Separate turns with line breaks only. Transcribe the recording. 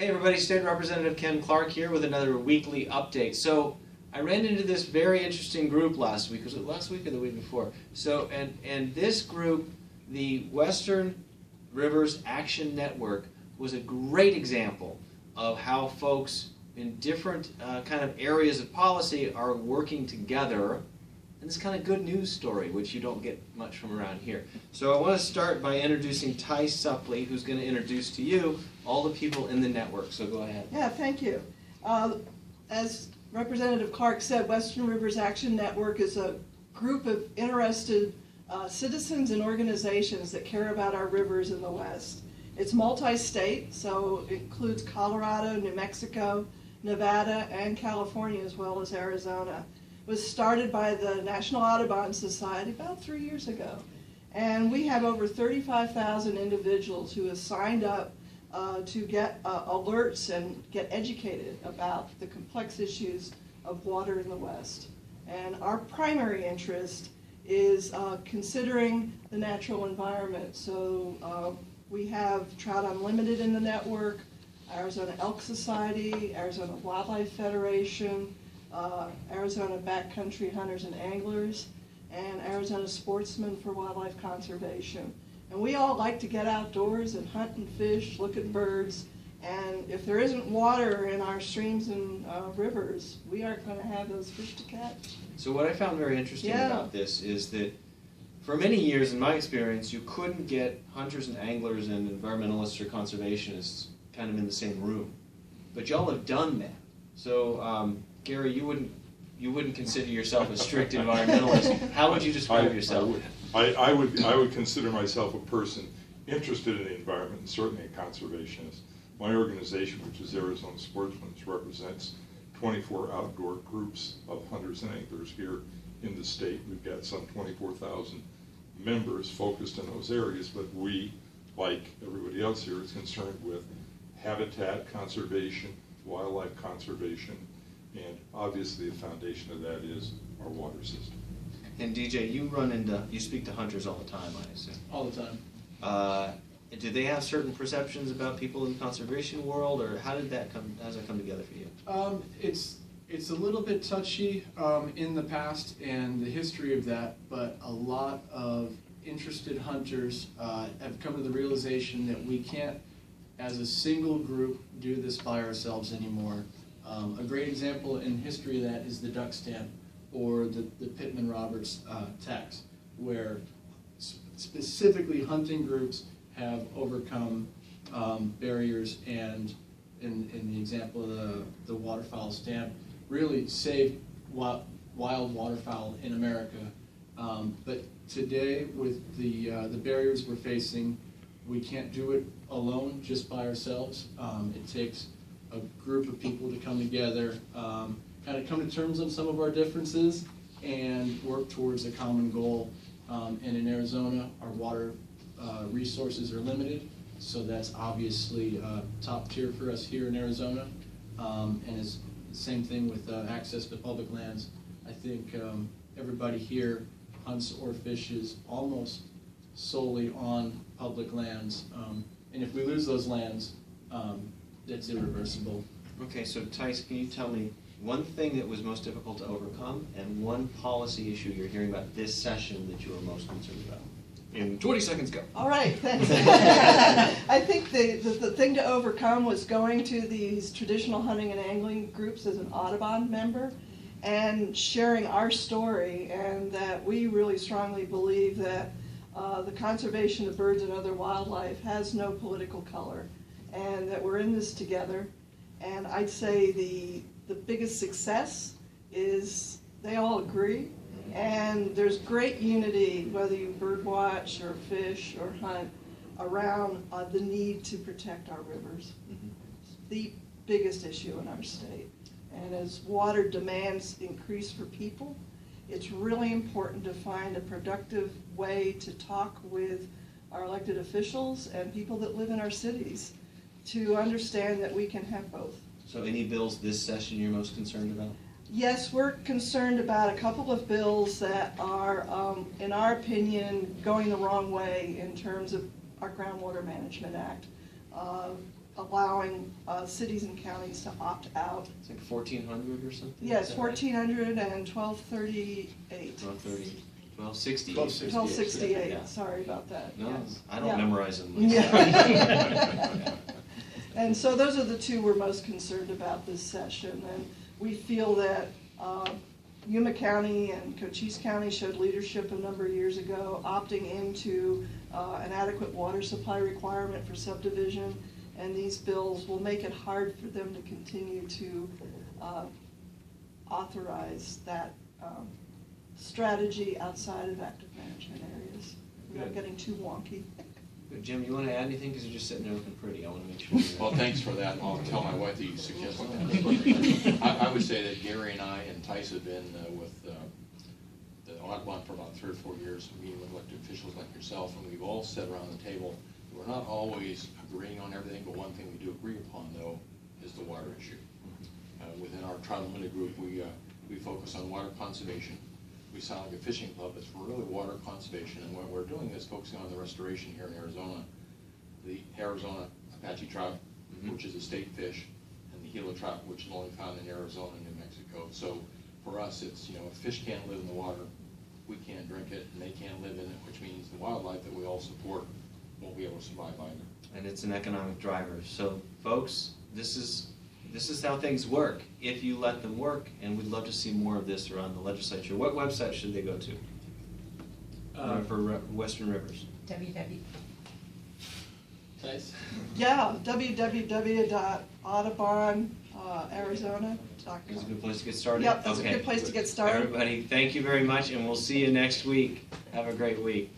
Hey everybody, State Representative Ken Clark here with another weekly update. So I ran into this very interesting group last week. Was it last week or the week before? So and this group, the Western Rivers Action Network, was a great example of how folks in different kind of areas of policy are working together. And this kind of good news story, which you don't get much from around here. So I want to start by introducing Ty Suppley, who's going to introduce to you all the people in the network. So go ahead.
Yeah, thank you. As Representative Clark said, Western Rivers Action Network is a group of interested citizens and organizations that care about our rivers in the West. It's multi-state, so it includes Colorado, New Mexico, Nevada, and California, as well as Arizona. It was started by the National Audubon Society about 3 years ago. And we have over 35,000 individuals who have signed up to get alerts and get educated about the complex issues of water in the West. And our primary interest is considering the natural environment. So we have Trout Unlimited in the network, Arizona Elk Society, Arizona Wildlife Federation, Arizona Backcountry Hunters and Anglers, and Arizona Sportsmen for Wildlife Conservation. And we all like to get outdoors and hunt and fish, look at birds, and if there isn't water in our streams and rivers, we aren't going to have those fish to catch.
So what I found very interesting about this is that for many years, in my experience, you couldn't get hunters and anglers and environmentalists or conservationists kind of in the same room. But y'all have done that. So Gary, you wouldn't consider yourself a strict environmentalist. How would you describe yourself?
I would consider myself a person interested in the environment and certainly a conservationist. My organization, which is Arizona Sportsmen, represents 24 outdoor groups of hunters and anglers here in the state. We've got some 24,000 members focused in those areas, but we, like everybody else here, is concerned with habitat conservation, wildlife conservation, and obviously the foundation of that is our water system.
And DJ, you speak to hunters all the time, I assume.
All the time.
Do they have certain perceptions about people in the conservation world, or how does that come together for you?
It's a little bit touchy in the past and the history of that, but a lot of interested hunters have come to the realization that we can't, as a single group, do this by ourselves anymore. A great example in history of that is the duck stamp, or the Pittman-Roberts tax, where specifically hunting groups have overcome barriers, and in the example of the waterfowl stamp, really saved wild waterfowl in America. But today, with the barriers we're facing, we can't do it alone, just by ourselves. It takes a group of people to come together, kind of come to terms on some of our differences, and work towards a common goal. And in Arizona, our water resources are limited, so that's obviously top tier for us here in Arizona. And it's the same thing with access to public lands. I think everybody here hunts or fishes almost solely on public lands. And if we lose those lands, it's irreversible.
Okay, so Tice, can you tell me one thing that was most difficult to overcome and one policy issue you're hearing about this session that you are most concerned about? In 20 seconds, go.
All right, thanks. I think the thing to overcome was going to these traditional hunting and angling groups as an Audubon member and sharing our story, and that we really strongly believe that the conservation of birds and other wildlife has no political color, and that we're in this together. And I'd say the biggest success is they all agree, and there's great unity, whether you bird watch or fish or hunt, around the need to protect our rivers.
Mm-hmm.
The biggest issue in our state. And as water demands increase for people, it's really important to find a productive way to talk with our elected officials and people that live in our cities to understand that we can have both.
So any bills this session you're most concerned about?
Yes, we're concerned about a couple of bills that are, in our opinion, going the wrong way in terms of our Groundwater Management Act. allowing cities and counties to opt out.
It's like 1,400 or something?
Yes,
Is that right?
1,400 and 1,238.
1230, 1268.
1268,
Yeah.
sorry about that.
No,
yes.
I don't
Yeah.
memorize them.
Yeah. And so those are the two we're most concerned about this session. And we feel that Yuma County and Cochise County showed leadership a number of years ago, opting into an adequate water supply requirement for subdivision. And these bills will make it hard for them to continue to authorize that strategy outside of active management areas. Without
Good.
getting too wonky.
Good. Jim, you want to add anything? Because you're just sitting there looking pretty. I want to make sure. you're-
Well, thanks for that, and I'll tell my wife that you suggested that. I would say that Gary and I and Tice have been with the Audubon for about 3 or 4 years, meeting with elected officials like yourself, and we've all sat around the table. We're not always agreeing on everything, but one thing we do agree upon, though, is the water issue. Within our Trout Unlimited group, we focus on water conservation. We sound like a fishing club, it's really water conservation, and what we're doing is focusing on the restoration here in Arizona. The Arizona Apache trout, which is a state fish, and the Gila trout, which is only found in Arizona and New Mexico. So for us, it's, if fish can't live in the water, we can't drink it, and they can't live in it, which means the wildlife that we all support won't be able to survive either.
And it's an economic driver. So, folks, this is how things work if you let them work, and we'd love to see more of this around the legislature. What website should they go to for Western Rivers?
Tice?
Yeah, www.audubon.arizona.com.
Is it a good place to get started?
Yep, that's a
Okay.
good place to get started.
Everybody, thank you very much, and we'll see you next week. Have a great week.